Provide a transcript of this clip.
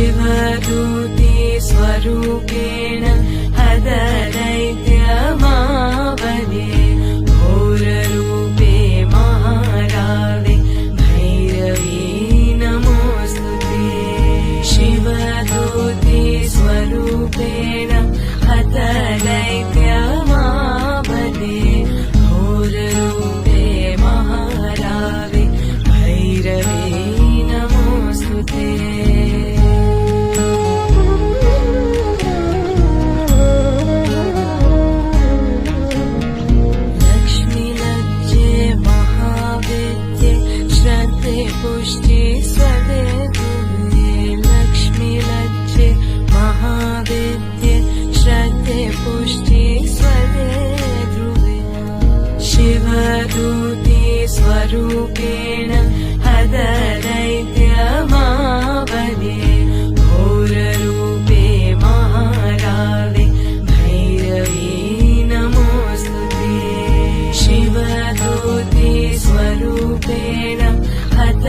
शिवदूती स्वरूपेण हतदैत्यमावने घोररूपे महारावे भैरवी नमोऽस्तुते। शिवदूती स्वरूपेण हतदैत्यमावने घोररूपे महारावे भैरवी नमोऽस्तुते। पुष्टि स्वदे ध्रुवे लक्ष्मी लज्जे महाविद्ये श्रद्धे पुष्टि स्वदे ध्रुवे। शिवदूती स्वरूपेण हतदैत्यमावने घोररूपे महारावे भैरवी नमोऽस्तुते। शिवदूती स्वरूपेण हत